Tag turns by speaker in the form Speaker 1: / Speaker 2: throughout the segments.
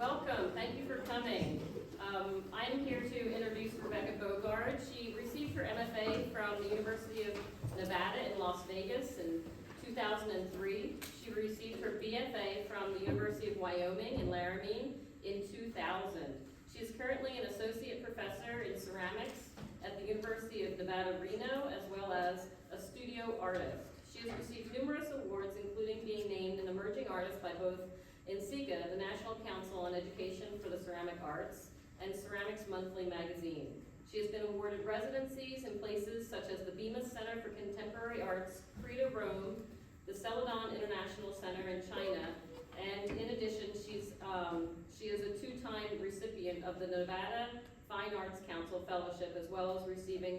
Speaker 1: Welcome, thank you for coming. I'm here to introduce Rebekah Bogard. She received her MFA from the University of Nevada in Las Vegas in 2003. She received her BFA from the University of Wyoming in Laramie in 2000. She is currently an associate professor in ceramics at the University of Nevada, Reno, as well as a studio artist. She has received numerous awards, including being named an emerging artist by both NCEGA, the National Council on Education for the Ceramic Arts, and Ceramics Monthly magazine. She has been awarded residencies in places such as the Bemis Center for Contemporary Arts, Credo, Rome, the Celadon International Center in China, and in addition, she is a two-time recipient of the Nevada Fine Arts Council Fellowship, as well as receiving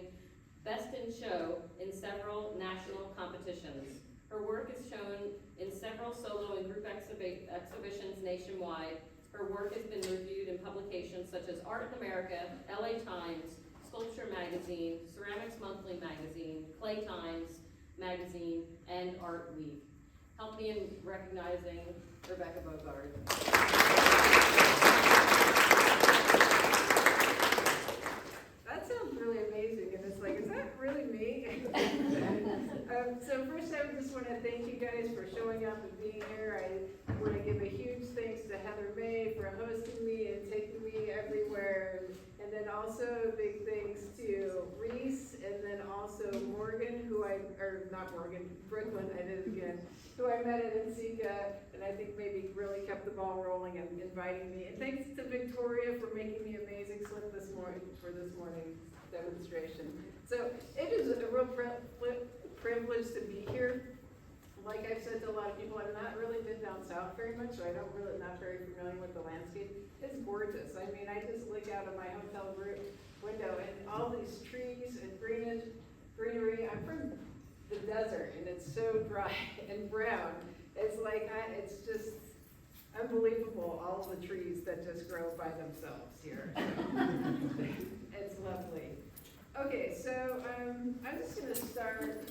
Speaker 1: Best in Show in several national competitions. Her work is shown in several solo and group exhibitions nationwide. Her work has been reviewed in publications such as Art in America, LA Times, Sculpture Magazine, Ceramics Monthly Magazine, Clay Times Magazine, and Art Week. Help me in recognizing Rebekah Bogard.
Speaker 2: That sounds really amazing, and it's like, is that really me? So first I just want to thank you guys for showing up and being here. I want to give a huge thanks to Heather May for hosting me and taking me everywhere. And then also a big thanks to Reese, and then also Morgan, Brooklyn, I did it again, who I met at NCEGA, and I think maybe really kept the ball rolling and inviting me. And thanks to Victoria for making the amazing slip this morning's demonstration. So it is a real privilege to be here. Like I've said to a lot of people, I've not really been down south very much, so not very familiar with the landscape. It's gorgeous. I mean, I just look out of my hotel window and all these trees and greenery. I'm from the desert, and it's so dry and brown. It's like, it's just unbelievable, all the trees that just grow by themselves here. It's lovely. Okay, so I'm just going to start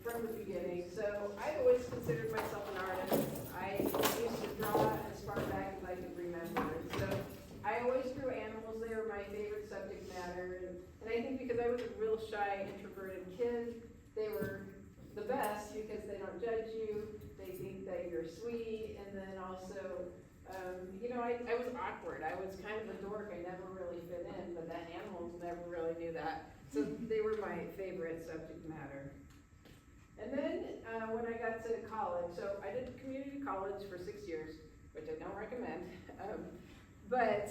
Speaker 2: from the beginning. So I've always considered myself an artist. I used to draw as far back as I could remember. So I always drew animals. They were my favorite subject matter. And I think because I was a real shy, introverted kid, they were the best because they don't judge you. They think that you're sweet. And then also, I was awkward. I was kind of a dork. I never really fit in, but the animals never really knew that. So they were my favorite subject matter. And then when I got to college, so I did community college for 6 years, which I don't recommend. But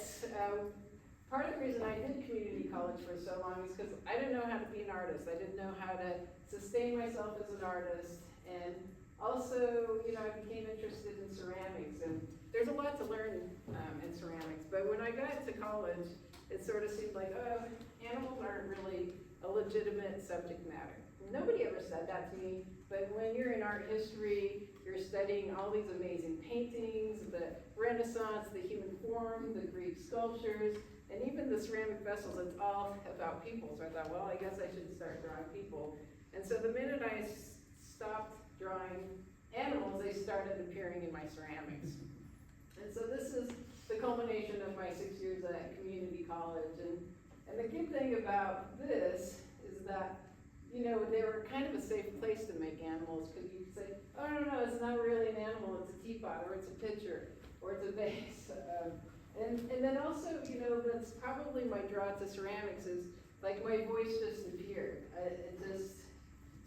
Speaker 2: part of the reason I did community college for so long is because I didn't know how to be an artist. I didn't know how to sustain myself as an artist. And also, I became interested in ceramics. And there's a lot to learn in ceramics. But when I got to college, it sort of seemed like, animals aren't really a legitimate subject matter. Nobody ever said that to me, but when you're in art history, you're studying all these amazing paintings, the Renaissance, the human form, the Greek sculptures, and even the ceramic vessels, it's all about people. So I thought, well, I guess I should start drawing people. And so the minute I stopped drawing animals, they started appearing in my ceramics. And so this is the culmination of my 6 years at community college. And the good thing about this is that, they were kind of a safe place to make animals, because you could say, oh, no, it's not really an animal, it's a teapot, or it's a pitcher, or it's a vase. And then also, that's probably my draw to ceramics is, like, my voice just appeared. It just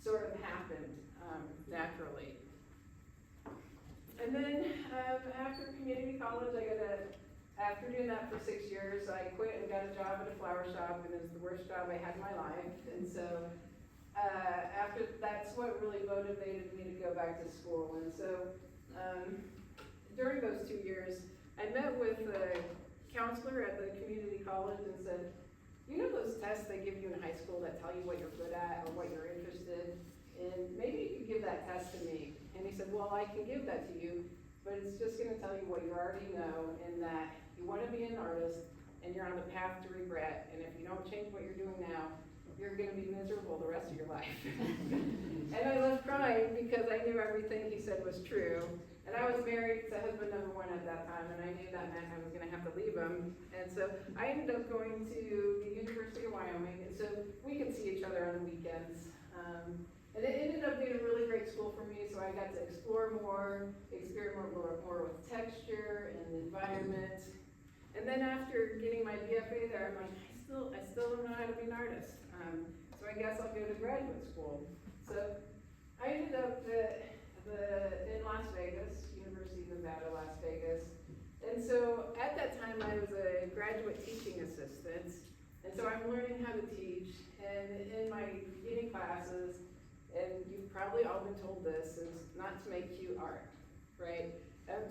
Speaker 2: sort of happened naturally. And then after community college, after doing that for 6 years, I quit and got a job at a flower shop, and it was the worst job I had in my life. And so that's what really motivated me to go back to school. And so during those 2 years, I met with a counselor at the community college and said, those tests they give you in high school that tell you what you're good at or what you're interested in, maybe you could give that test to me. And he said, well, I can give that to you, but it's just going to tell you what you already know, and that you want to be an artist and you're on the path to regret, and if you don't change what you're doing now, you're going to be miserable the rest of your life. And I left crying because I knew everything he said was true. And I was married to husband number one at that time, and I knew that meant I was gonna have to leave him. And so I ended up going to the University of Wyoming, and so we could see each other on the weekends. And it ended up being a really great school for me, so I got to explore more, experiment more with texture and environment. And then after getting my BFA there, I'm like, I still don't know how to be an artist. So I guess I'll go to graduate school. So I ended up in Las Vegas, University of Nevada, Las Vegas. And so at that time I was a graduate teaching assistant. And so I'm learning how to teach. And in my beginning classes, and you've probably all been told this, is not to make cute art, right?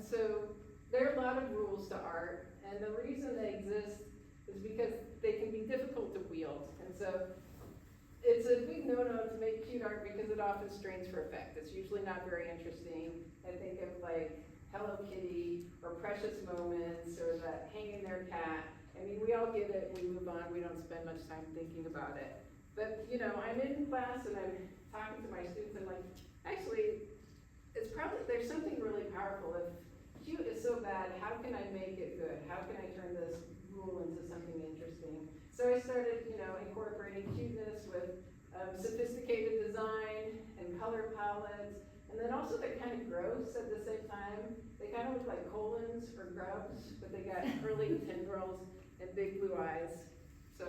Speaker 2: So there are a lot of rules to art. And the reason they exist is because they can be difficult to wield. And so it's a big no-no to make cute art because it often strains for effect. It's usually not very interesting. I think of like Hello Kitty or Precious Moments or that hanging their cat. I mean, we all get it, we move on, we don't spend much time thinking about it. But, you know, I'm in class and I'm talking to my students, and like, actually, there's something really powerful. If cute is so bad, how can I make it good? How can I turn this rule into something interesting? So I started, you know, incorporating cuteness with sophisticated design and color palettes, and then also they're kind of gross at the same time. They kind of look like colons or grubs, but they got curly tendrils and big blue eyes. So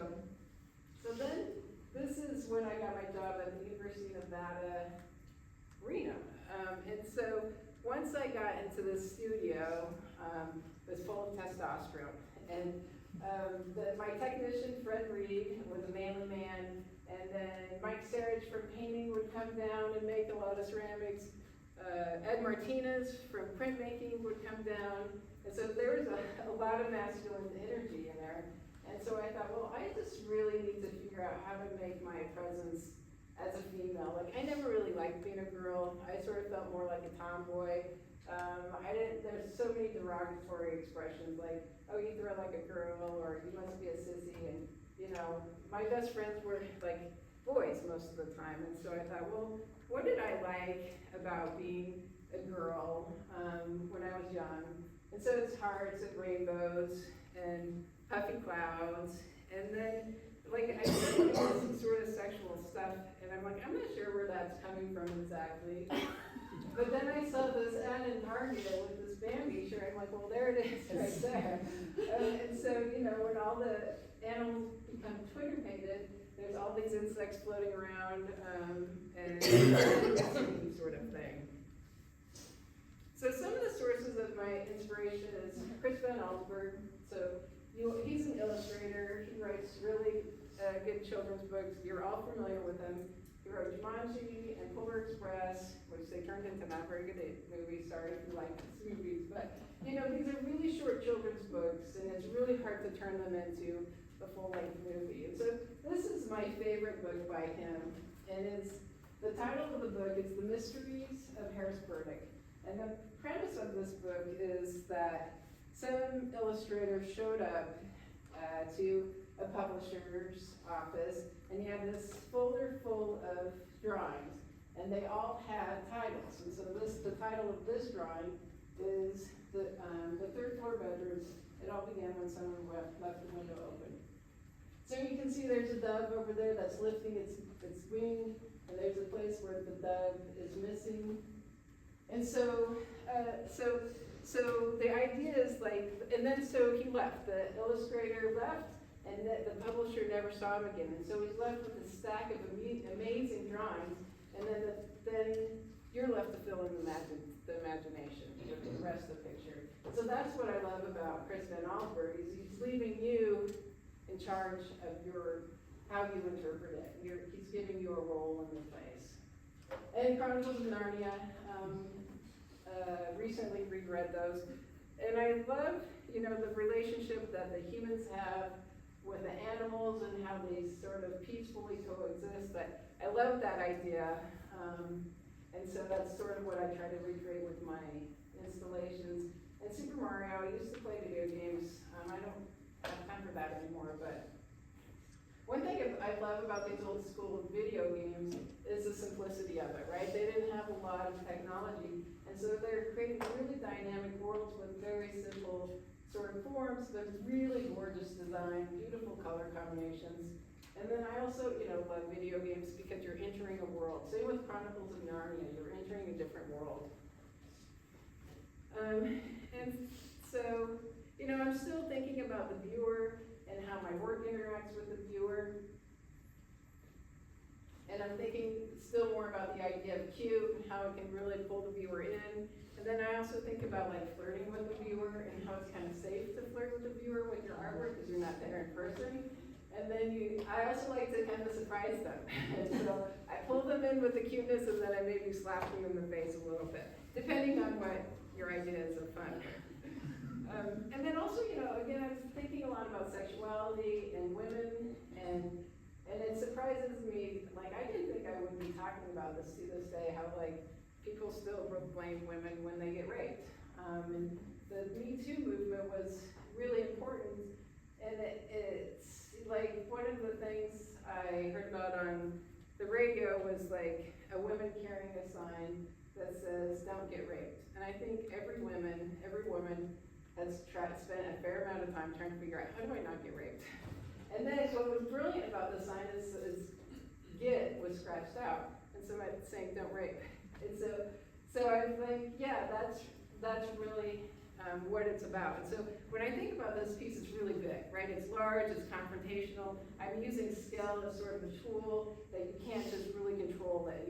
Speaker 2: then this is when I got my job at the University of Nevada, Reno. And so once I got into the studio, it was full of testosterone. And my technician, Fred Reed, was a manly man. And then Mike Sarich from painting would come down and make a lot of ceramics. Ed Martinez from printmaking would come down. And so there was a lot of masculine energy in there. And so I thought, well, I just really need to figure out how to make my presence as a female. Like, I never really liked being a girl. I sort of felt more like a tomboy. There's so many derogatory expressions like, oh, you throw like a girl, or you must be a sissy. And, you know, my best friends were like boys most of the time. And so I thought, well, what did I like about being a girl when I was young? And so it's hearts and rainbows and puffy clouds, and then like I started doing some sort of sexual stuff, and I'm like, I'm not sure where that's coming from exactly. But then I saw this ad in Target with this Bambi shirt. I'm like, well, there it is right there. And so, you know, when all the animals become Twitter painted, there's all these insects floating around, and sort of thing. So some of the sources of my inspiration is Chris Van Allsburg. So he's an illustrator. He writes really good children's books. You're all familiar with him. He wrote Jumanji and Polar Express, which they turned into not very good movies. Sorry if you like these movies. But, you know, these are really short children's books, and it's really hard to turn them into a full-length movie. And so this is my favorite book by him. And the title of the book is The Mysteries of Harrisburg. And the premise of this book is that some illustrator showed up to a publisher's office, and he had this folder full of drawings, and they all had titles. And so the title of this drawing is the third floor bedroom. It all began when someone left the window open. So you can see there's a dove over there that's lifting its wing, and there's a place where the dove is missing. And so the idea is like, and then so he left, the illustrator left, and the publisher never saw him again. And so he's left with a stack of amazing drawings, and then you're left to fill in the imagination with the rest of the picture. So that's what I love about Chris Van Allsburg, is he's leaving you in charge of how you interpret it. He's giving you a role in the place. And Chronicles of Narnia, recently reread those. And I love, you know, the relationship that the humans have with the animals and how they sort of peacefully coexist. I love that idea. And so that's sort of what I try to recreate with my installations. And Super Mario, I used to play video games. I don't have time for that anymore, but one thing I love about these old school video games is the simplicity of it, right? They didn't have a lot of technology, and And so they're creating really dynamic worlds with very simple sort of forms, but really gorgeous design, beautiful color combinations. And then I also, love video games because you're entering a world. Same with Chronicles of Narnia, you're entering a different world. And so, I'm still thinking about the viewer and how my work interacts with the viewer. And I'm thinking still more about the idea of cute and how it can really pull the viewer in. And then I also think about like flirting with the viewer and how it's kind of safe to flirt with the viewer with your artwork because you're not there in person. And then I also like to kind of surprise them. And so I pull them in with the cuteness and then I maybe slap them in the face a little bit, depending on what your idea is of fun. And then also, again, I was thinking a lot about sexuality and women, and it surprises me, like I didn't think I would be talking about this to this day, how like people still blame women when they get raped. And the Me Too movement was really important, and it's like one of the things I heard about on the radio was like a woman carrying a sign that says, "Don't get raped." And I think every woman has spent a fair amount of time trying to figure out, how do I not get raped? And then what was brilliant about the sign is "get" was scratched out, and so it's saying "don't rape." And so I was like, yeah, that's really what it's about. And so when I think about this piece, it's really big, right? It's large, it's confrontational. I'm using scale as sort of a tool that you can't just really control it.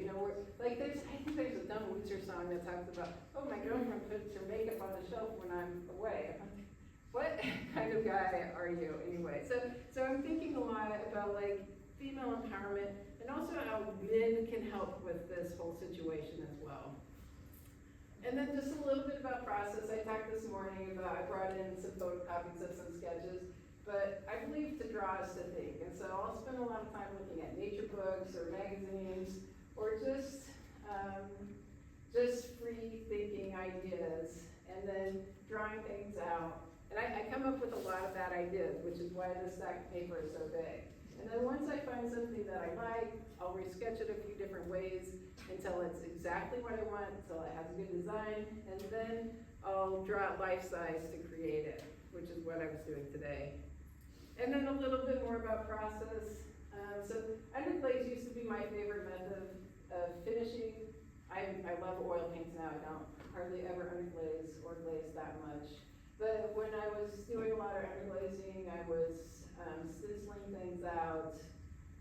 Speaker 2: I think there's a Dumb Loser song that talks about, oh, my girlfriend puts her makeup on the shelf when I'm away. I'm like, what kind of guy are you anyway? So I'm thinking a lot about like female empowerment and also how men can help with this whole situation as well. And then just a little bit about process. I talked this morning about, I brought in some photocopies of some sketches, but I believe to draw is to think. And so I'll spend a lot of time looking at nature books or magazines or just free thinking ideas and then drawing things out. And I come up with a lot of bad ideas, which is why this stack of paper is so big. And then once I find something that I like, I'll resketch it a few different ways until it's exactly what I want, until it has a good design, and then I'll draw it life size to create it, which is what I was doing today. And then a little bit more about process. So underglaze used to be my favorite method of finishing. I love oil paints now. I don't hardly ever underglaze or glaze that much. But when I was doing a lot of underglazing, I was stenciling things out,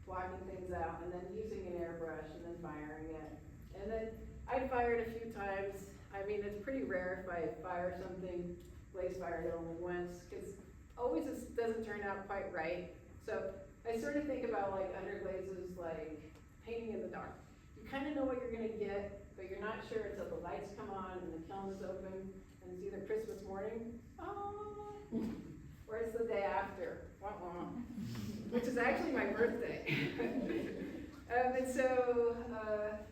Speaker 2: blocking things out, and then using an airbrush and then firing it. And then I fired a few times. I mean, it's pretty rare if I fire something, glaze fired it only once, because always it doesn't turn out quite right. So I sort of think about like underglazes like painting in the dark. You kind of know what you're gonna get, but you're not sure until the lights come on and the kiln is open, and it's either Christmas morning, or it's the day after, which is actually my birthday. And so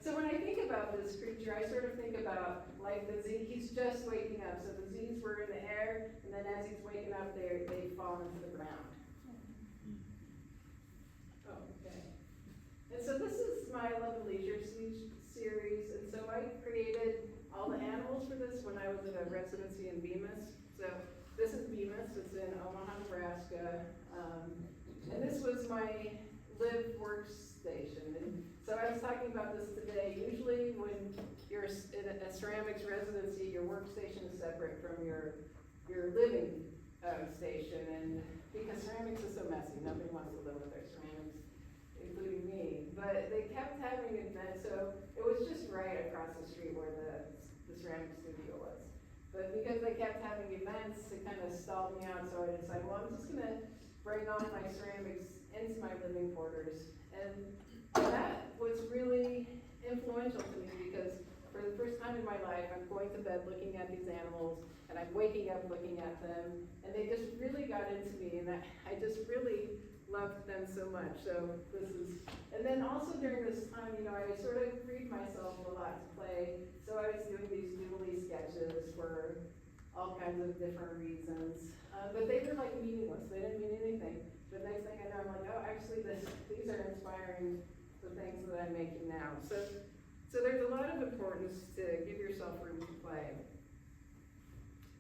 Speaker 2: when I think about this creature, I sort of think about like the Z, he's just waking up. So the Z's were in the air, and then as he's waking up, they fall into the ground. Oh, okay. And so this is my Love and Leisure series, and so I created all the animals for this when I was at a residency in Bemis. So this is Bemis, it's in Omaha, Nebraska, and this was my live workstation. And so I was talking about this today. Usually when you're in a ceramics residency, your workstation is separate from your living station, and because ceramics is so messy, nobody wants to live with their ceramics, including me. But they kept having events, so it was just right across the street where the ceramic studio was. But because they kept having events, it kind of stalled me out, so I decided, well, I'm just gonna bring all my ceramics into my living quarters. And that was really influential to me because for the first time in my life, I'm going to bed looking at these animals, and I'm waking up looking at them, and they just really got into me, and I just really loved them so much. So this is, and then also during this time, I sort of freed myself a lot to play. So I was doing these doodly sketches for all kinds of different reasons, but they were like meaningless. They didn't mean anything. The next thing I know, I'm like, oh, actually, these are inspiring the things that I'm making now. So So there's a lot of importance to give yourself room to play.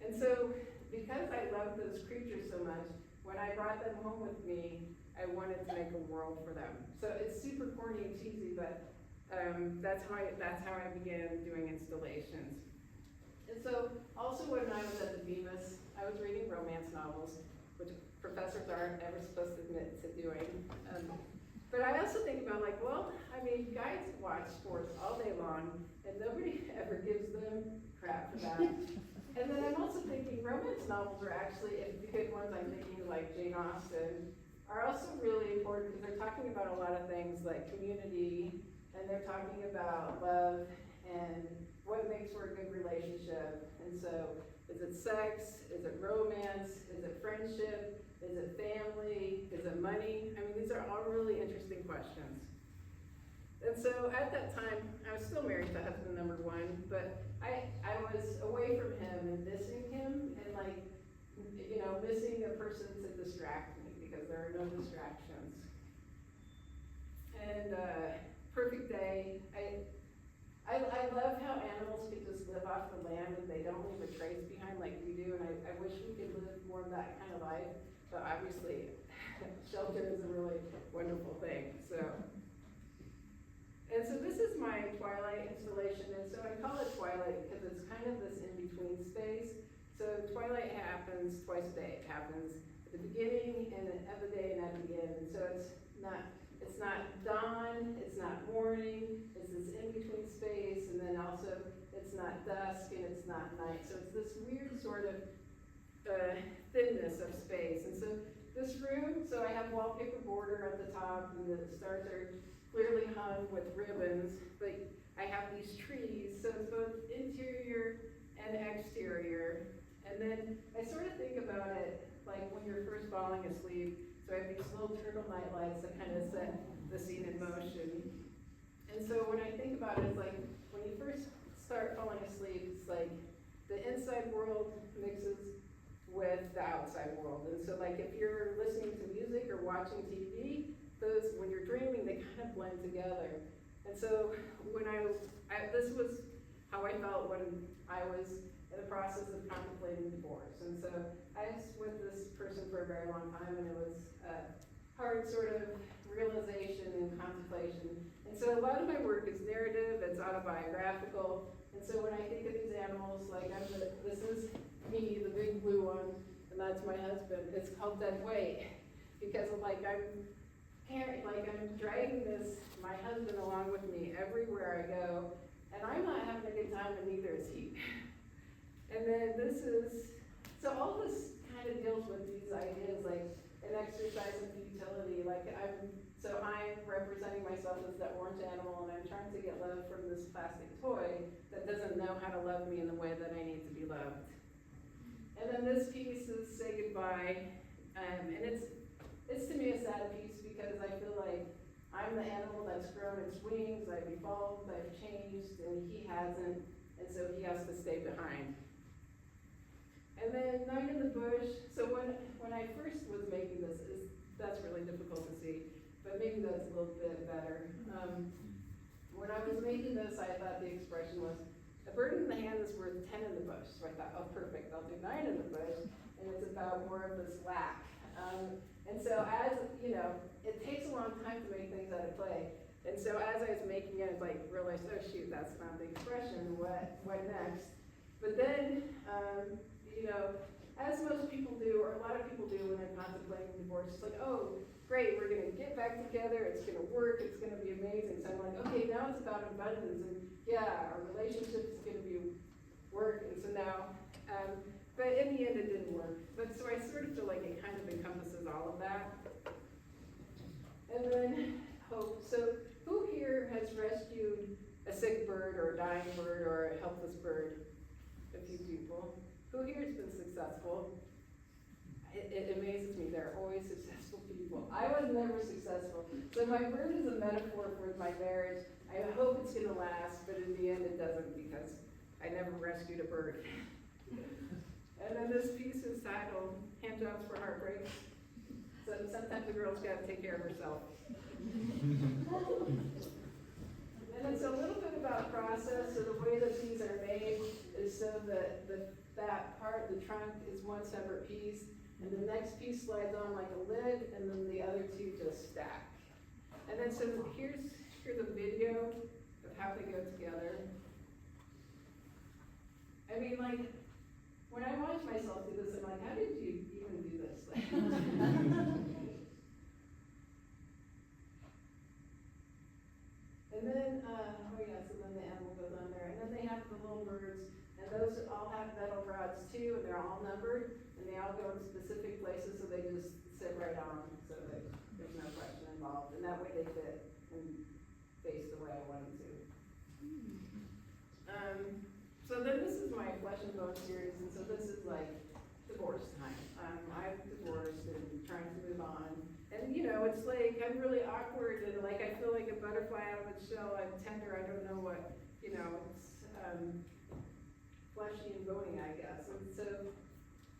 Speaker 2: And so, because I love those creatures so much, when I brought them home with me, I wanted to make a world for them. So it's super corny and cheesy, but that's how I began doing installations. And so, also when I was at the Bemis, I was reading romance novels, which professors aren't ever supposed to admit to doing. But I also think about like, well, I mean, guys watch sports all day long, and nobody ever gives them crap for that. And then I'm also thinking romance novels are actually, if the good ones I'm thinking like Jane Austen, are also really important because they're talking about a lot of things like community, and they're talking about love and what makes for a good relationship. And so, is it sex? Is it romance? Is it friendship? Is it family? Is it money? I mean, these are all really interesting questions. And so at that time, I was still married to husband number one, but I was away from him and missing him and like, you know, missing a person to distract me because there are no distractions. And perfect day. I love how animals could just live off the land and they don't leave a trace behind like we do, and I wish we could live more of that kind of life, but obviously shelter is a really wonderful thing. And so this is my twilight installation, and so I call it twilight because it's kind of this in-between space. So twilight happens twice a day. It happens at the beginning and of the day and at the end. And so it's not dawn, it's not morning, it's this in-between space, and then also it's not dusk and it's not night. So it's this weird sort of thinness of space. And so this room, so I have wallpaper border at the top, and the stars are clearly hung with ribbons, but I have these trees, so it's both interior and exterior. And then I sort of think about it like when you're first falling asleep, so I have these little turtle night lights that kind of set the scene in motion. And so when I think about it, it's like when you first start falling asleep, it's like the inside world mixes with the outside world. And so like if you're listening to music or watching TV, those, when you're dreaming, they kind of blend together. And so when this was how I felt when I was in the process of contemplating divorce. And so I was with this person for a very long time, and it was a hard sort of realization and contemplation. And so a lot of my work is narrative, it's autobiographical. And so when I think of these animals, like this is me, the big blue one, and that's my husband. It's called Dead Weight because of I'm dragging my husband along with me everywhere I go, and I'm not having a good time, and neither is he. And then so all this kind of deals with these ideas, like an exercise in futility, I'm representing myself as that orange animal, and I'm trying to get love from this plastic toy that doesn't know how to love me in the way that I need to be loved. And then this piece is Say Goodbye, and it's to me a sad piece because I feel like I'm the animal that's grown its wings, I've evolved, I've changed, and he hasn't, and so he has to stay behind. And then Night in the Bush, so when I first was making this, that's really difficult to see, but maybe that's a little bit better. When I was making this, I thought the expression was, a bird in the hand is worth 10 in the bush. So I thought, oh perfect, I'll do 9 in the bush, and it's about more of this lack. And so as, you know, it takes a long time to make things out of clay. And so as I was making it, I realized, oh shoot, that's not the expression, what next? But then, you know, as most people do, or a lot of people do when they're contemplating divorce, it's like, oh, great, we're gonna get back together, it's gonna work, it's gonna be amazing. So I'm like, okay, now it's about abundance, and yeah, our relationship is gonna be work, and so now, but in the end it didn't work. But so I sort of feel like it kind of encompasses all of that. And then hope. So who here has rescued a sick bird or a dying bird or a helpless bird? A few people. Who here has been successful? It amazes me, there are always successful people. I was never successful. So my bird is a metaphor for my marriage. I hope it's gonna last, but in the end it doesn't because I never rescued a bird. And then this piece is titled, Hand Jobs for Heartbreak. So sometimes a girl's gotta take care of herself. And it's a little bit about process. So the way that these are made is so that that part, the trunk, is one separate piece, and the next piece slides on like a lid, and then the other two just stack. And then so here's a video of how they go together. I mean, like, when I watch myself do this, I'm like, how did you even do this? And then, oh yeah, so then the animal goes on there, and then they have the little birds, and those all have metal rods too, and they're all numbered, and they all go in specific places, so they just sit right on, so that there's no question involved, and that way they fit and face the way I want them to. So then this is my flesh and bone series, and so this is like divorce time. I'm divorced and trying to move on. And you know, it's like I'm really awkward and like I feel like a butterfly out of its shell. I'm tender, I don't know what, you know, it's fleshy and bony, I guess. And so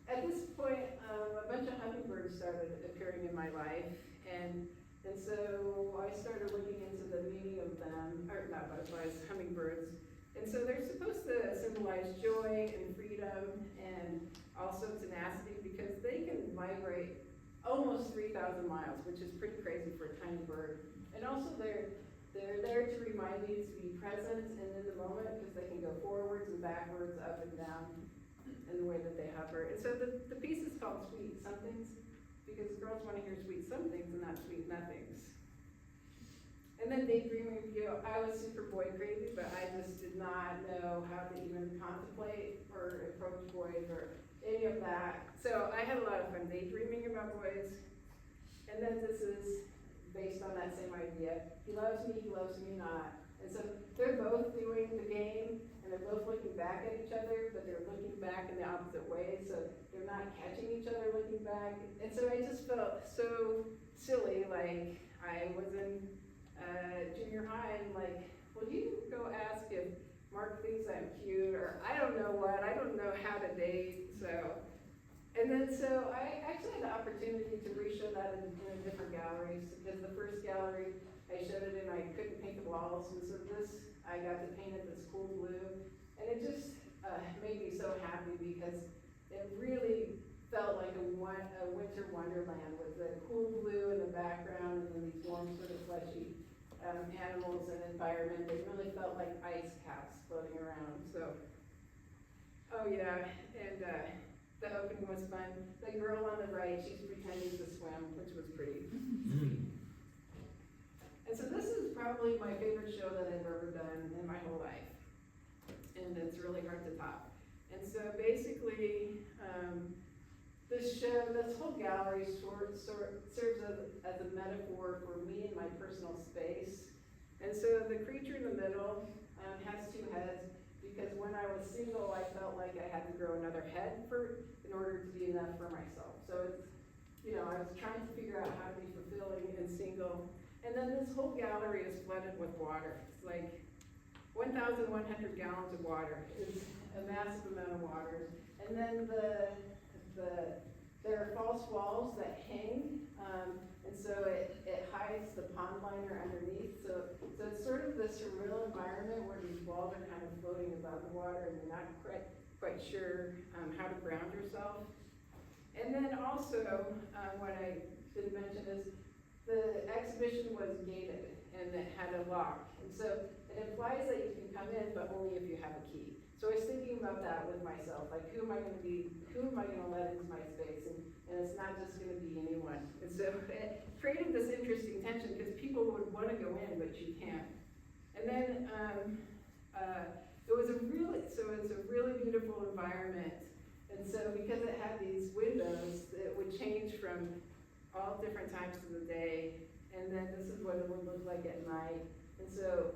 Speaker 2: at this point, a bunch of hummingbirds started appearing in my life, and so I started looking into the meaning of them, or not butterflies, hummingbirds. And so they're supposed to symbolize joy and freedom and also tenacity because they can migrate almost 3,000 miles, which is pretty crazy for a tiny bird. And also they're there to remind you to be present and in the moment because they can go forwards and backwards, up and down in the way that they hover. And so the piece is called Sweet Somethings because girls want to hear sweet somethings and not sweet nothings. And then daydreaming, you know, I was super boy crazy, but I just did not know how to even contemplate or approach boys or any of that. So I had a lot of fun daydreaming about boys. And then this is based on that same idea. He loves me not. And so they're both doing the game, and they're both looking back at each other, but they're looking back in the opposite way, so they're not catching each other looking back. And so I just felt so silly, like I was in junior high and like, will you go ask if Mark thinks I'm cute, or I don't know what, I don't know how to date, so. And then so I actually had the opportunity to re-show that in different galleries, because the first gallery I showed it in, I couldn't paint the walls, and so this, I got to paint it this cool blue, and it just made me so happy because it really felt like a winter wonderland with the cool blue in the background and then these warm sort of fleshy animals and environment. They really felt like ice caps floating around. So, oh yeah, and the opening was fun. The girl on the right, she's pretending to swim, which was pretty sweet. And so this is probably my favorite show that I've ever done in my whole life. And it's really hard to top. And so basically, this whole gallery serves as a metaphor for me and my personal space. And so the creature in the middle has two heads because when I was single, I felt like I had to grow another head in order to be enough for myself. So it's, you know, I was trying to figure out how to be fulfilling and single. And then this whole gallery is flooded with water. It's like 1,100 gallons of water. It's a massive amount of water. And then there are false walls that hang, and so it hides the pond liner underneath. So it's sort of this surreal environment where these walls are kind of floating above the water and you're not quite sure how to ground yourself. And then also, what I didn't mention is the exhibition was gated and it had a lock. And so it implies that you can come in, but only if you have a key. So I was thinking about that with myself, like who am I going to let into my space? And it's not just going to be anyone. And so it created this interesting tension because people would want to go in, but you can't. And then it's a really beautiful environment. And so because it had these windows, it would change from all different times of the day. And then this is what it would look like at night. And so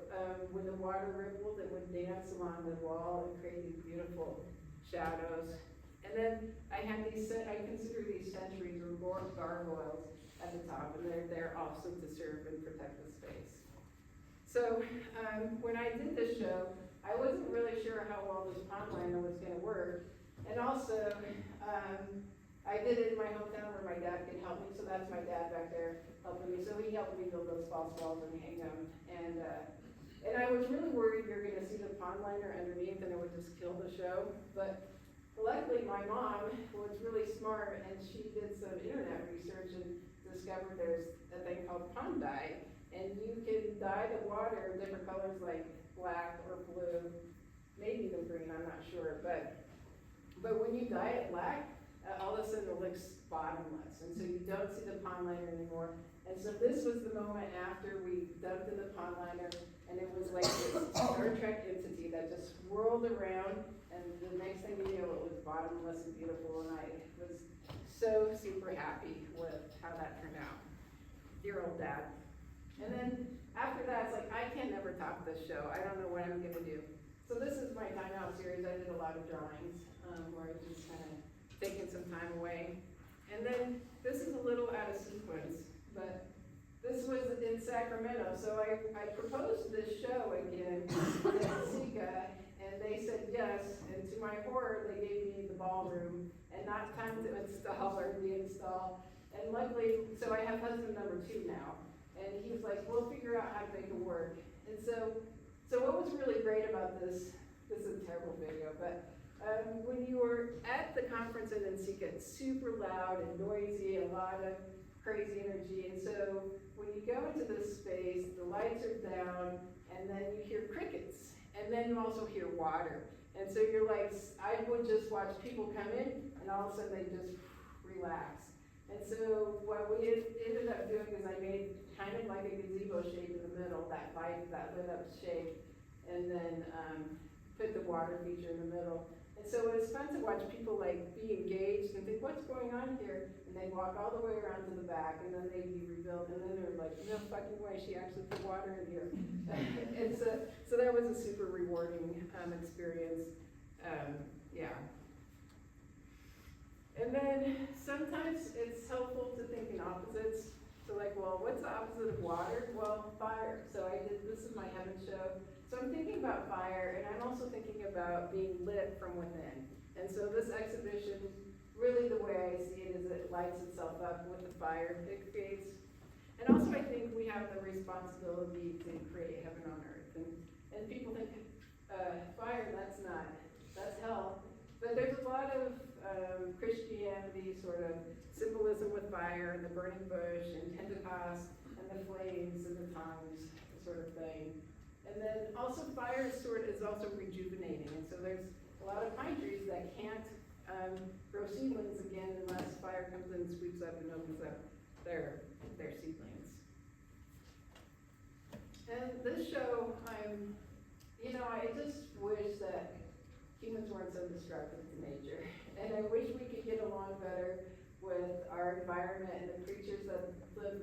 Speaker 2: when the water rippled, it would dance along the wall and create these beautiful shadows. And then I consider these sentries or gargoyles at the top, and they're there also to serve and protect the space. So when I did this show, I wasn't really sure how well this pond liner was going to work. And also, I did it in my hometown where my dad could help me, so that's my dad back there helping me. So he helped me build those false walls and hang them. And And I was really worried you're gonna see the pond liner underneath and it would just kill the show. But luckily my mom was really smart and she did some internet research and discovered there's a thing called pond dye. And you can dye the water different colors like black or blue, maybe even green, I'm not sure. But when you dye it black, all of a sudden it looks bottomless. And so you don't see the pond liner anymore. And so this was the moment after we dumped in the pond liner, and it was like this Star Trek entity that just swirled around, and the next thing you know, it was bottomless and beautiful, and I was so super happy with how that turned out. Dear old dad. And then after that, it's like, I can never top this show. I don't know what I'm gonna do. So this is my time out series. I did a lot of drawings, where I just kind of taking some time away. And then this is a little out of sequence, but this was in Sacramento, so I proposed this show again to Sika, and they said yes, and to my horror, they gave me the ballroom, and not time to install or de-install. And luckily, so I have husband number 2 now, and he was like, we'll figure out how to make it work. And so what was really great about this is a terrible video, but when you were at the conference in Nsika, it's super loud and noisy, a lot of crazy energy, and so when you go into this space, the lights are down, and then you hear crickets, and then you also hear water. And so you're like, I would just watch people come in, and all of a sudden they just relax. And so what we ended up doing is I made kind of like a gazebo shape in the middle, that lit up shape, and then put the water feature in the middle. And so it was fun to watch people like be engaged and think, what's going on here? And they'd walk all the way around to the back, and then they'd be rebuilt, and then they're like, no fucking way, she actually put water in here. And so that was a super rewarding experience. Yeah. And then sometimes it's helpful to think in opposites. So like, well, what's the opposite of water? Well, fire. So this is my heaven show. So I'm thinking about fire, and I'm also thinking about being lit from within. And so this exhibition, really the way I see it is it lights itself up with the fire it creates. And also I think we have the responsibility to create heaven on earth. And people think, fire, that's hell. But there's a lot of Christianity sort of symbolism with fire and the burning bush and Pentecost and the flames and the tongues sort of thing. And then also fire is also rejuvenating. And so there's a lot of pine trees that can't grow seedlings again unless fire comes in and sweeps up and opens up their seedlings. And this show, I just wish that humans weren't so destructive to nature. And I wish we could get along better with our environment and the creatures that live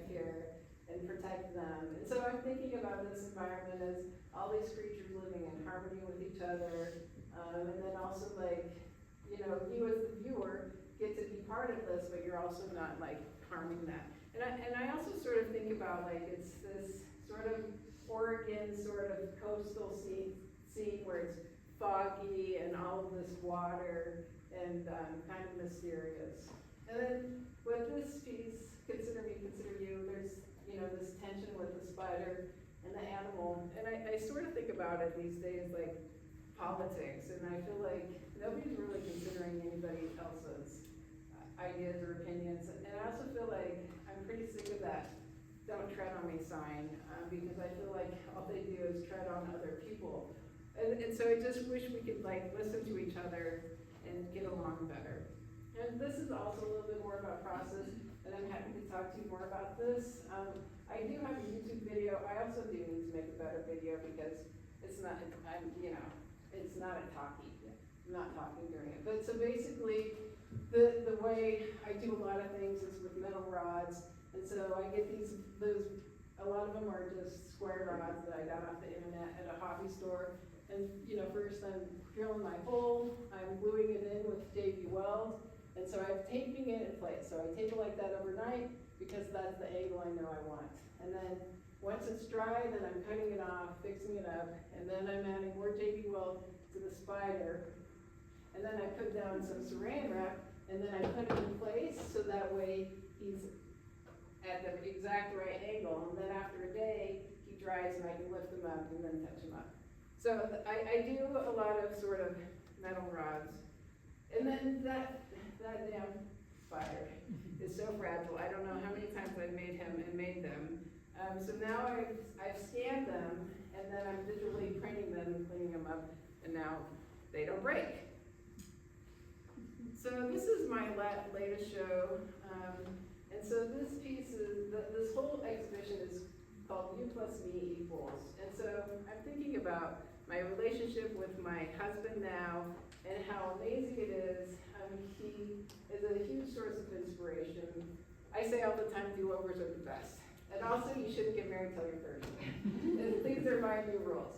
Speaker 2: here and protect them. And so I'm thinking about this environment as all these creatures living in harmony with each other. And then also you as the viewer get to be part of this, but you're also not harming that. And I also sort of think about it's this sort of Oregon sort of coastal scene where it's foggy and all of this water and kind of mysterious. And then with this piece, Consider Me, Consider You, there's this tension with the spider and the animal. And I sort of think about it these days like politics, and I feel like nobody's really considering anybody else's ideas or opinions. And I also feel like I'm pretty sick of that "don't tread on me" sign, because I feel like all they do is tread on other people. And so I just wish we could listen to each other and get along better. And this is also a little bit more about process, and I'm happy to talk to you more about this. I do have a YouTube video. I also do need to make a better video because it's not a talkie. I'm not talking during it. But so basically, the way I do a lot of things is with metal rods, and so I get a lot of them are just square rods that I got off the internet at a hobby store. And first I'm drilling my hole, I'm gluing it in with JB Weld, and so I'm taping it in place. So I tape it like that overnight because that's the angle I know I want. And then once it's dry, then I'm cutting it off, fixing it up, and then I'm adding more JB Weld to the spider. And then I put down some saran wrap, and then I put it in place so that way he's at the exact right angle. And then after a day, he dries and I can lift them up and then touch them up. So I do a lot of sort of metal rods. And then that damn spider is so fragile. I don't know how many times I've made him and made them. So now I've scanned them, and then I'm digitally printing them and cleaning them up, and now they don't break. So this is my latest show, and so this piece is, this whole exhibition is called You Plus Me Equals. And so I'm thinking about my relationship with my husband now, and how amazing it is. He is a huge source of inspiration. I say all the time, do-overs are the best. And also, you shouldn't get married till you're 30. These are my new rules.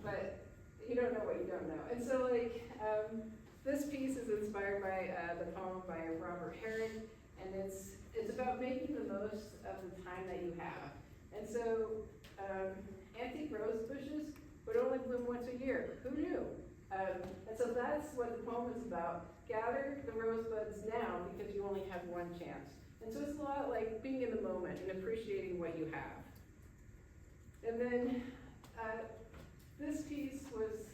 Speaker 2: But you don't know what you don't know. And so, this piece is inspired by the poem by Robert Herrick, and it's about making the most of the time that you have. And so, antique rose bushes would only bloom once a year. Who knew? And so that's what the poem is about. Gather the rosebuds now because you only have one chance. And so it's a lot like being in the moment and appreciating what you have. And then this piece was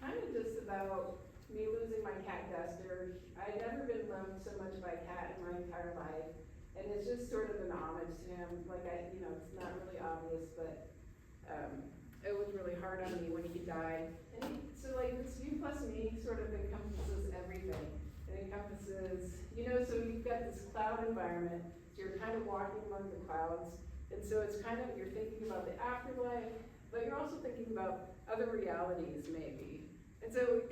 Speaker 2: kind of just about me losing my cat Dexter. I'd never been loved so much by a cat in my entire life. And it's just sort of an homage to him. It's not really obvious, but it was really hard on me when he died. And so this You Plus Me sort of encompasses everything. It encompasses, so you've got this cloud environment, so you're kind of walking among the clouds. And so it's kind of, you're thinking about the afterlife, but you're also thinking about other realities maybe. And so,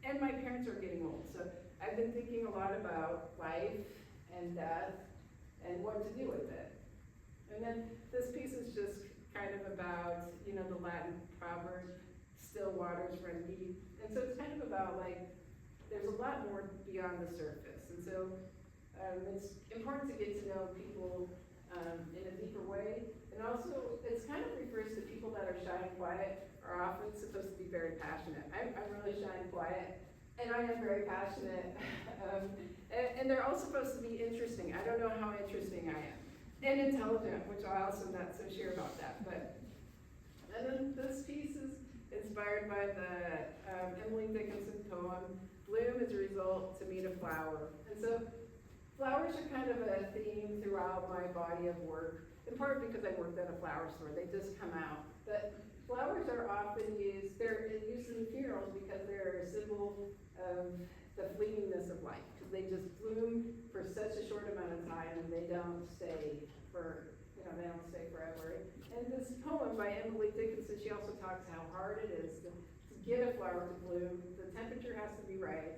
Speaker 2: and my parents are getting old, so I've been thinking a lot about life and death and what to do with it. And then this piece is just kind of about, the Latin proverb, still waters run deep. And so it's kind of about there's a lot more beyond the surface. And so it's important to get to know people in a deeper way. And also, it's kind of refers to people that are shy and quiet are often supposed to be very passionate. I'm really shy and quiet, and I am very passionate. And they're all supposed to be interesting. I don't know how interesting I am. And intelligent, which I also am not so sure about that. And then this piece is inspired by the Emily Dickinson poem, Bloom as a Result to Meet a Flower. And so flowers are kind of a theme throughout my body of work, in part because I worked at a flower store. They just come out. But flowers are often used, they're used in funerals because they're a symbol of the fleetingness of life, because they just bloom for such a short amount of time and they don't stay for, they don't stay forever. And this poem by Emily Dickinson, she also talks how hard it is to get a flower to bloom. The temperature has to be right,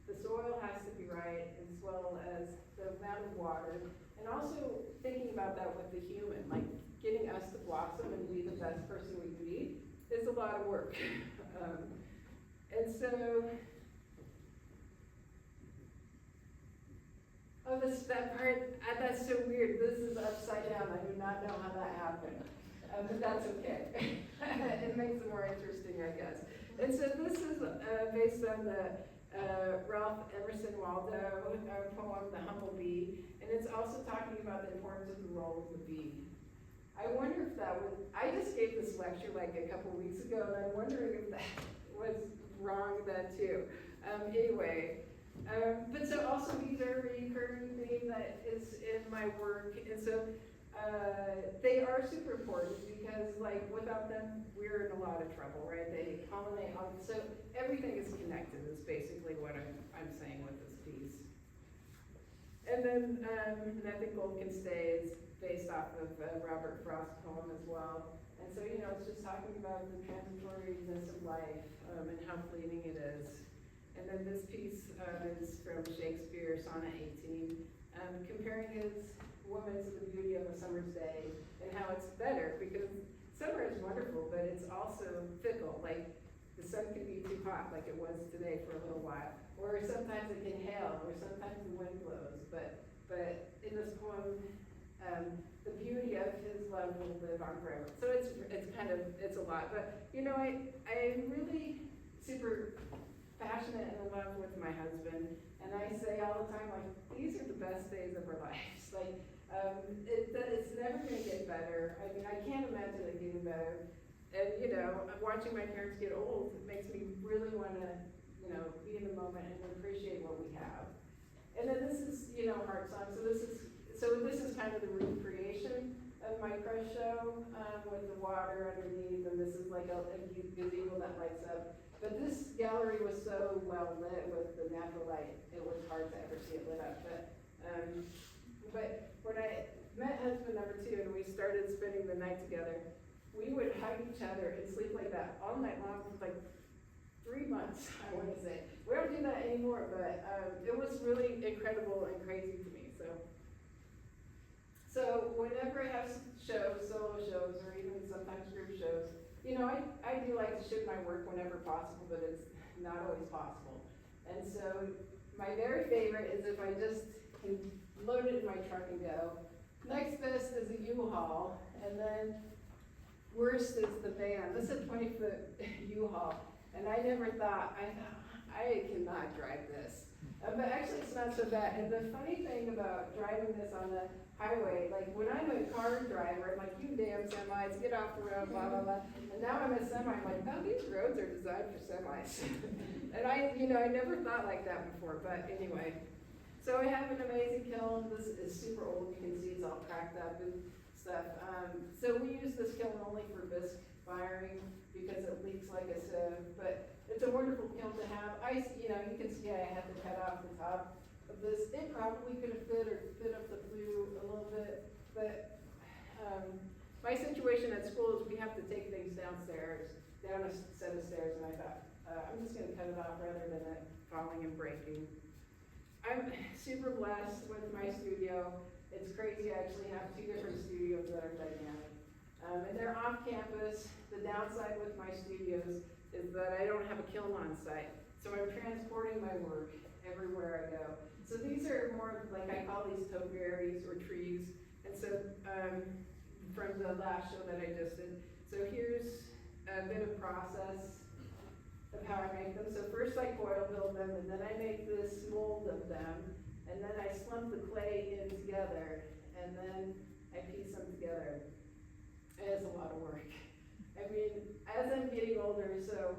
Speaker 2: the soil has to be right, as well as the amount of water. And also thinking about that with the human, getting us to blossom and be the best person we can be is a lot of work. And so, that part, that's so weird. This is upside down. I do not know how that happened. But that's okay. It makes it more interesting, I guess. And so this is based on the Ralph Emerson Waldo poem, The Humble Bee. And it's also talking about the importance of the role of the bee. I wonder if that would, I just gave this lecture a couple weeks ago, and I'm wondering if that was wrong then too. Anyway, but so also bees are a recurring theme that is in my work, and so they are super important because without them, we're in a lot of trouble, right? They pollinate on, so everything is connected is basically what I'm saying with this piece. And then Nothing Gold Can Stay is based off of Robert Frost's poem as well. And so, it's just talking about the transitoriness of life and how fleeting it is. And then this piece is from Shakespeare, Sonnet 18, comparing his woman to the beauty of a summer's day and how it's better because summer is wonderful, but it's also fickle. The sun can be too hot like it was today for a little while, or sometimes it can hail, or sometimes the wind blows. But in this poem, the beauty of his love will live on forever. So it's a lot. But I'm really super passionate and in love with my husband, and I say all the time, these are the best days of our lives. It's never gonna get better. I mean, I can't imagine it getting better. And, you know, watching my parents get old makes me really wanna, you know, be in the moment and appreciate what we have. And then this is, you know, Heart Song, so this is kind of the recreation of my crush show, with the water underneath, and this is like a gazebo that lights up. But this gallery was so well lit with the natural light, it was hard to ever see it lit up. But when I met husband number 2 and we started spending the night together, we would hug each other and sleep like that all night long for like 3 months, I want to say. We don't do that anymore, but it was really incredible and crazy to me. So whenever I have shows, solo shows, or even sometimes group shows, you know, I do like to ship my work whenever possible, but it's not always possible. And so my very favorite is if I just can load it in my truck and go. Next best is a U-Haul, and then worst is the van. This is a 20-foot U-Haul, and I never thought, I cannot drive this. But actually it's not so bad. And the funny thing about driving this on the highway, like when I'm a car driver, I'm like, you damn semis, get off the road, blah, blah, blah. And now I'm a semi, I'm like, no, these roads are designed for semis. And I never thought like that before, but anyway. So I have an amazing kiln. This is super old, you can see it's all cracked up and stuff. So we use this kiln only for bisque firing because it leaks like a sieve, but it's a wonderful kiln to have. You can see I had to cut off the top of this. It probably could have fit up the flue a little bit, but my situation at school is we have to take things downstairs, down a set of stairs, and I thought, I'm just gonna cut it off rather than it falling and breaking. I'm super blessed with my studio. It's crazy, I actually have 2 different studios that are dynamic. And they're off campus. The downside with my studios is that I don't have a kiln on site. So I'm transporting my work everywhere I go. So these are more like, I call these topiaries or trees. And so, from the last show that I just did. So here's a bit of process of how I make them. So first I coil build them, and then I make this mold of them, and then I slump the clay in together, and then I piece them together. It's a lot of work. I mean, as I'm getting older, so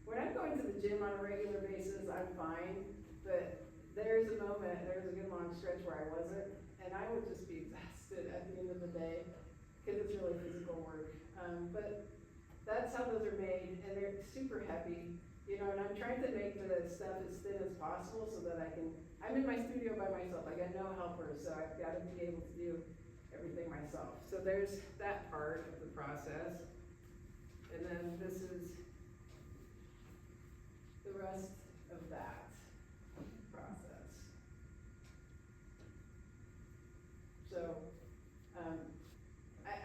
Speaker 2: when I'm going to the gym on a regular basis, I'm fine, but there's a good long stretch where I wasn't, and I would just be exhausted at the end of the day, because it's really physical work. But that's how those are made, and they're super heavy, you know, and I'm trying to make the stuff as thin as possible so that I'm in my studio by myself, I got no helpers, so I've got to be able to do everything myself. So there's that part of the process, and then this is the rest of that process. So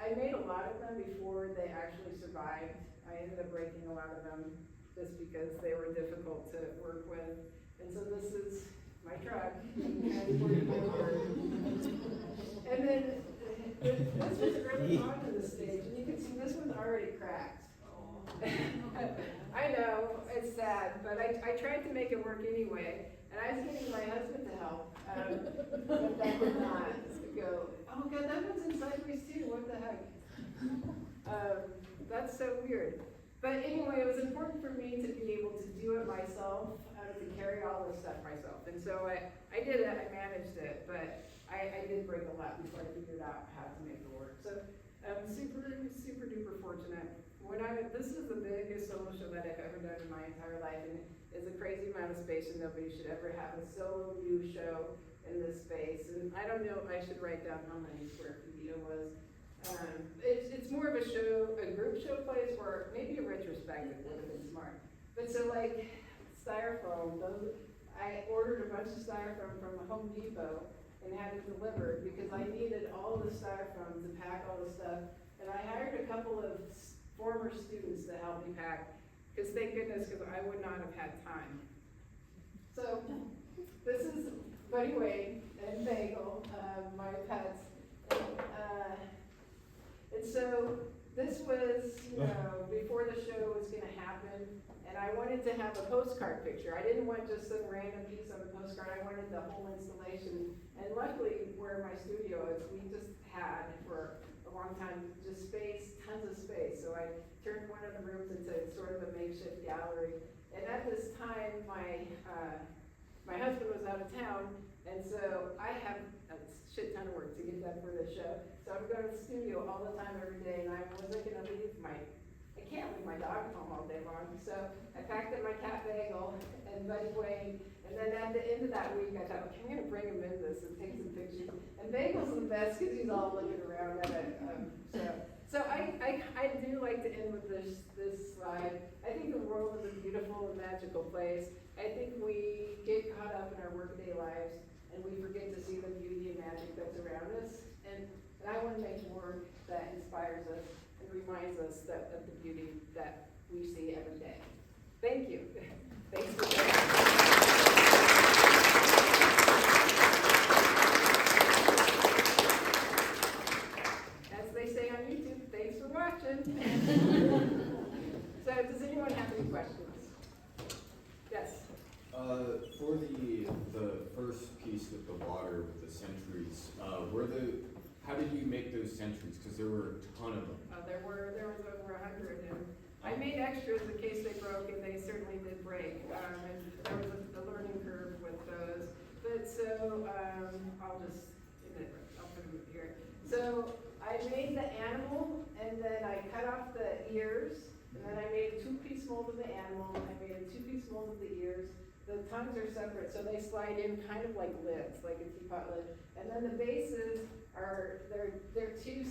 Speaker 2: I made a lot of them before they actually survived. I ended up breaking a lot of them just because they were difficult to work with. And so this is my truck. And then this was early on in the stage, and you can see this one's already cracked. I know, it's sad, but I tried to make it work anyway, and I was getting my husband to help, but that did not go. Oh God, that one's in sideways too, what the heck? That's so weird. But anyway, it was important for me to be able to do it myself, to carry all this stuff myself. And so I did it, I managed it, but I did break a lot before I figured out how to make it work. So I'm super, super duper fortunate. This is the biggest solo show that I've ever done in my entire life, and it's a crazy amount of space, and nobody should ever have a solo view show in this space. And I don't know if I should write down how many square feet it was. It's more of a show, a group show place where maybe a retrospective would have been smart. But so like styrofoam, I ordered a bunch of styrofoam from Home Depot and had it delivered because I needed all the styrofoam to pack all the stuff. And I hired a couple of former students to help me pack, because thank goodness, because I would not have had time. So this is Buddy Wade and Bagel, my pets. And so this was, before the show was gonna happen, and I wanted to have a postcard picture. I didn't want just some random piece on a postcard, I wanted the whole installation. And luckily, where my studio is, we just had for a long time just space, tons of space. So I turned one of the rooms into sort of a makeshift gallery. And at this time, my husband was out of town, and so I have a shit ton of work to get done for this show. So I'm going to the studio all the time, every day, and I wasn't gonna leave I can't leave my dog home all day long. So I packed up my cat Bagel and Buddy Wayne, and then at the end of that week, I thought, okay, I'm gonna bring him in this and take some pictures. And Bagel's the best because he's all looking around at it. So I do like to end with this slide. I think the world is a beautiful and magical place. I think we get caught up in our workaday lives and we forget to see the beauty and magic that's around us. And I want to make work that inspires us and reminds us of the beauty that we see every day. Thank you. Thanks for As they say on YouTube, thanks for watching. So does anyone have any questions? Yes?
Speaker 3: For the first piece with the water, with the centuries, how did you make those centuries? Because there were a ton of them.
Speaker 2: There was over 100, and I made extras in case they broke, and they certainly did break. And there was a learning curve with those. But so I'll put them here. So I made the animal, and then I cut off the ears, and then I made a 2-piece mold of the animal. I made a 2-piece mold of the ears. The tongues are separate, so they slide in kind of like lids, like a teapot lid. And then the bases they're two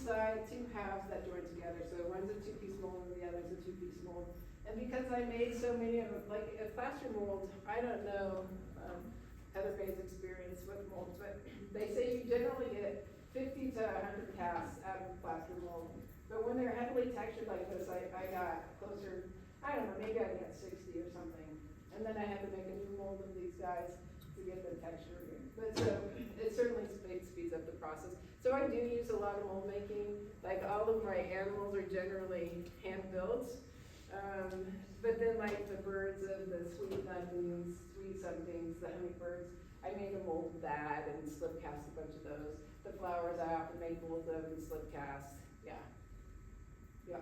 Speaker 2: halves that join together. So one's a 2-piece mold and the other's a 2-piece mold. And because I made so many of them, like a plaster mold, I don't know Heather Bay's experience with molds, but they say you generally get 50 to 100 casts out of a plaster mold. But when they're heavily textured like this, I got closer, I don't know, maybe I got 60 or something. And then I had to make a new mold of these guys to get the texture in. But so it certainly speeds up the process. So I do use a lot of mold making. Like all of my animals are generally hand built. But then like the birds of the sweet nothings, sweet somethings, the hummingbirds, I made a mold of that and slip cast a bunch of those. The flowers I often make molds of and slip cast. Yeah. Yeah.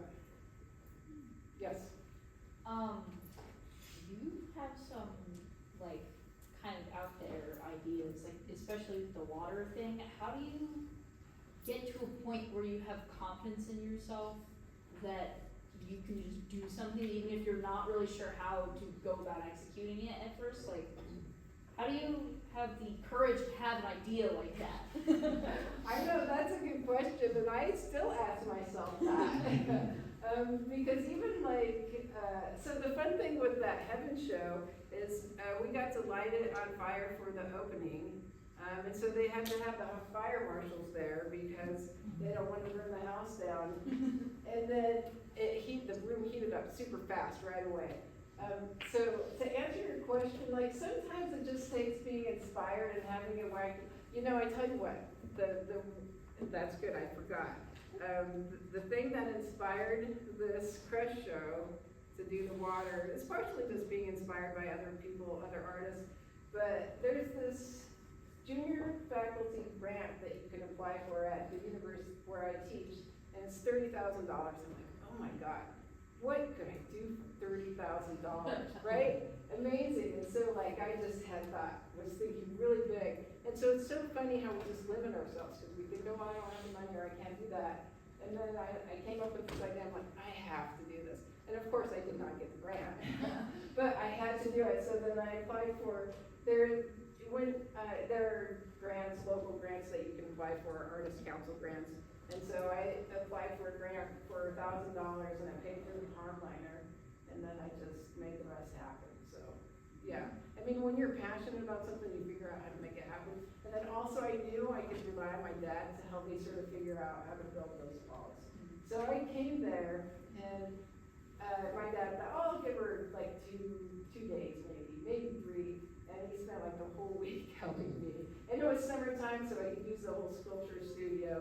Speaker 2: Yes.
Speaker 4: You have some, like, kind of out there ideas, like, especially with the water thing. How do you get to a point where you have confidence in yourself that you can just do something, even if you're not really sure how to go about executing it at first? Like, how do you have the courage to have an idea like that?
Speaker 2: I know, that's a good question, and I still ask myself that. Because even like, so the fun thing with that Heaven show is we got to light it on fire for the opening. And so they had to have the fire marshals there because they don't want to burn the house down. And then the room heated up super fast right away. So to answer your question, like sometimes it just takes being inspired and having it whack. You know, I tell you what, that's good, I forgot. The thing that inspired this Crush show to do the water is partially just being inspired by other people, other artists, but there's this junior faculty grant that you can apply for at the university where I teach, and it's $30,000. I'm like, oh my God, what could I do for $30,000, right? Amazing. And so like I just was thinking really big. And so it's so funny how we just limit ourselves because we think, oh, I don't have the money or I can't do that. And then I came up with this idea, I'm like, I have to do this. And of course I did not get the grant, but I had to do it. So then I applied for, there are grants, local grants that you can apply for, Artist Council grants. And so I applied for a grant for $1,000 and I paid for the pond liner. And then I just made the rest happen, so, yeah. I mean, when you're passionate about something, you figure out how to make it happen. And then also I knew I could rely on my dad to help me sort of figure out how to build those walls. So I came there and my dad thought, oh, I'll give her like two days maybe 3. And he spent like the whole week helping me. And it was summertime, so I could use the whole sculpture studio.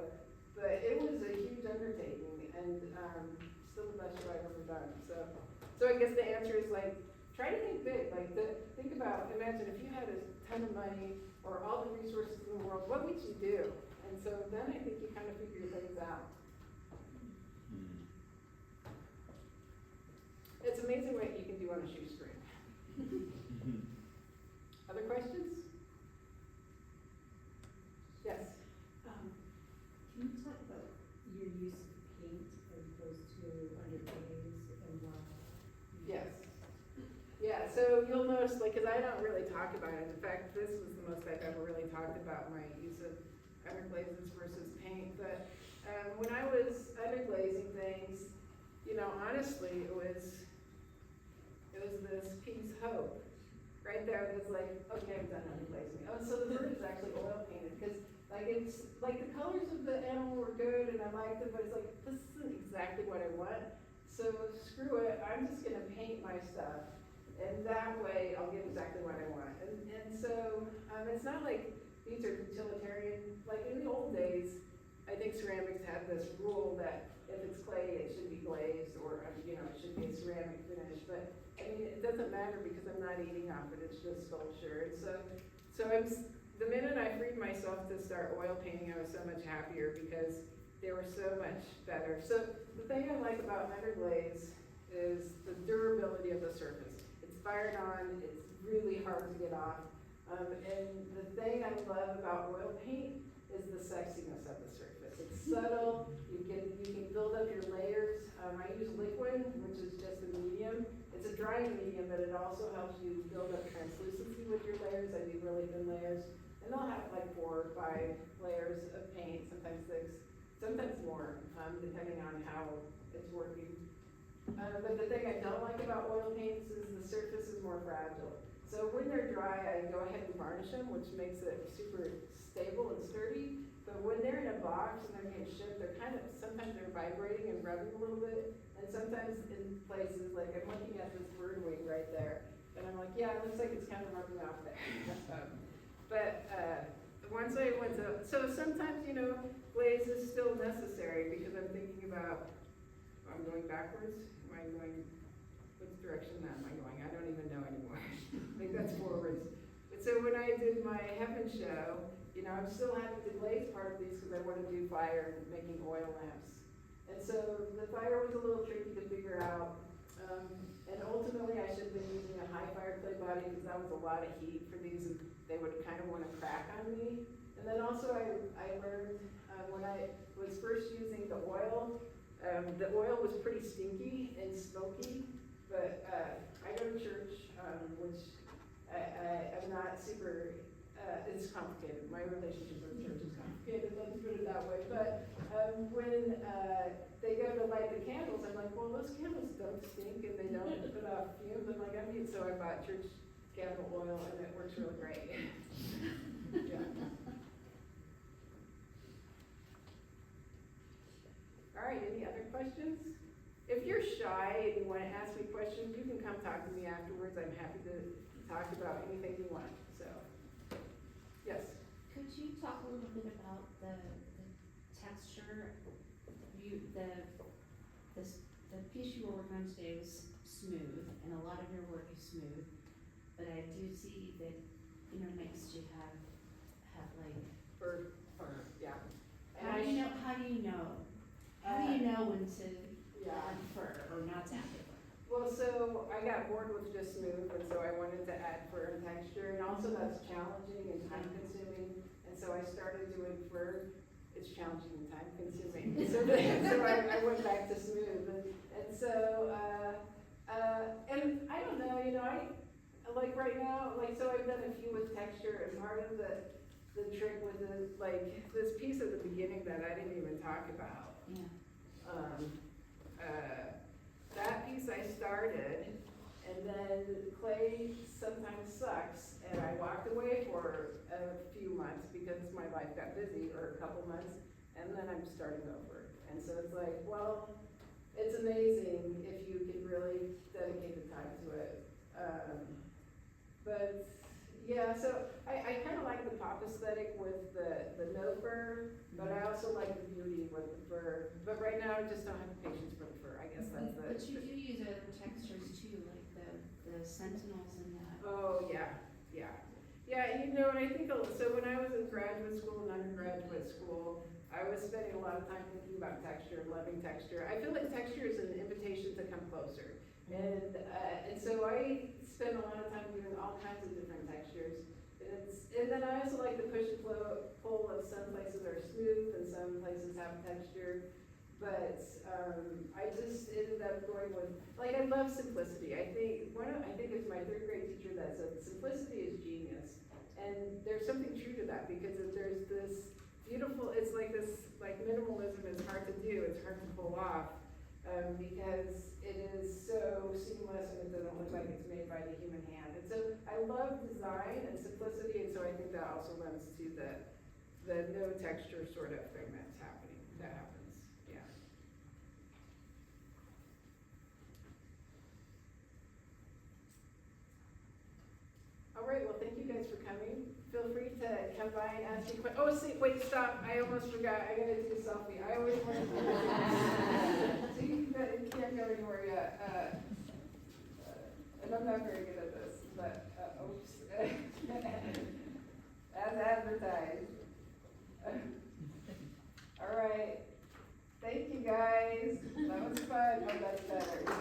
Speaker 2: But it was a huge undertaking and still the best show I've ever done. So I guess the answer is like, try to think big, like, think about, imagine if you had a ton of money or all the resources in the world, what would you do? And so then I think you kind of figure things out. It's amazing what you can do on a shoestring. Other questions? Yes?
Speaker 5: Can you talk about your use of paint as opposed to underlays and why?
Speaker 2: Yes. Yeah, so you'll notice, like, because I don't really talk about it. In fact, this was the most I've ever really talked about my use of underglazes versus paint. But when I was underglazing things, you know, honestly, it was this piece Hope. Right there, it's like, okay, I'm done underglazing. Oh, so the bird is actually oil painted, because like it's, like the colors of the animal were good and I liked it, but it's like, this isn't exactly what I want. So screw it, I'm just gonna paint my stuff. And that way I'll get exactly what I want. And so, it's not like these are utilitarian, like in the old days, I think ceramics had this rule that if it's clay, it should be glazed, or, you know, it should be a ceramic finish, but I mean, it doesn't matter because I'm not eating off it, it's just sculpture. And so the minute I freed myself to start oil painting, I was so much happier because they were so much better. So the thing I like about underglaze is the durability of the surface. It's fired on, it's really hard to get off. And the thing I love about oil paint is the sexiness of the surface. It's subtle, you can build up your layers. I use liquid, which is just a medium. It's a drying medium, but it also helps you build up translucency with your layers. I do really thin layers. And I'll have like 4 or 5 layers of paint, sometimes 6, sometimes more, depending on how it's working. But the thing I don't like about oil paints is the surface is more fragile. So when they're dry, I go ahead and varnish them, which makes it super stable and sturdy. But when they're in a box and they're being shipped, they're kind of, sometimes they're vibrating and rubbing a little bit. And sometimes in places, like I'm looking at this bird wing right there, and I'm like, yeah, it looks like it's kind of rubbing off there. But once I went to, so sometimes, you know, glaze is still necessary because I'm thinking about, I'm going backwards, am I going, which direction am I going? I don't even know anymore. I think that's forwards. But so when I did my heaven show, you know, I'm still having to glaze part of these because I want to do fire and making oil lamps. And so the fire was a little tricky to figure out. And ultimately I should have been using a high fire clay body because that was a lot of heat for these and they would kind of want to crack on me. And then also I learned when I was first using the oil was pretty stinky and smoky, but I go to church, which I'm not super, it's complicated. My relationship with church is complicated, let's put it that way. But when they go to light the candles, I'm like, well, those candles don't stink and they don't put off fumes. I'm like, so I bought church candle oil and it works really great. Yeah. All right, any other questions? If you're shy and you want to ask me questions, you can come talk to me afterwards. I'm happy to talk about anything you want, so. Yes?
Speaker 6: Could you talk a little bit about the texture? The piece you were working on today was smooth, and a lot of your work is smooth, but I do see that intermixed you have like
Speaker 2: Fur, yeah. And
Speaker 6: How do you know? How do you know when to
Speaker 2: Yeah.
Speaker 6: add fur or not to add fur?
Speaker 2: Well, so I got bored with just smooth, and so I wanted to add fur and texture, and also that's challenging and time consuming, and so I started doing fur. It's challenging and time consuming, so I went back to smooth, and so, and I don't know, I, like right now, like, so I've done a few with texture, and part of the trick with this piece at the beginning that I didn't even talk about.
Speaker 6: Yeah.
Speaker 2: That piece I started, and then clay sometimes sucks, and I walked away for a few months because my life got busy, or a couple months, and then I'm starting over. And so it's like, well, it's amazing if you can really dedicate the time to it. But yeah, so I kind of like the pop aesthetic with the no fur, but I also like the beauty with the fur. But right now I just don't have the patience for the fur. I guess that's
Speaker 6: But you do use other textures too, like the the sentinels and that.
Speaker 2: Oh, yeah, yeah. Yeah, you know, and I think, so when I was in graduate school and undergraduate school, I was spending a lot of time thinking about texture, loving texture. I feel like texture is an invitation to come closer. And so I spend a lot of time doing all kinds of different textures. And then I also like the push and pull of some places are smooth and some places have texture. But I just ended up going with, like, I love simplicity. I think it was my third grade teacher that said, simplicity is genius. And there's something true to that, because there's this beautiful, it's like this, like, minimalism is hard to do, it's hard to pull off, because it is so seamless and it doesn't look like it's made by the human hand. And so I love design and simplicity, and so I think that also lends to the no texture sort of thing that happens, yeah. All right, well, thank you guys for coming. Feel free to come by and ask me questions. Oh, wait, stop, I almost forgot, I gotta do a selfie. I always want to do this. So you can't go anywhere yet. And I'm not very good at this, but, oops. As advertised. All right, thank you guys, that was fun. Oh, that's better.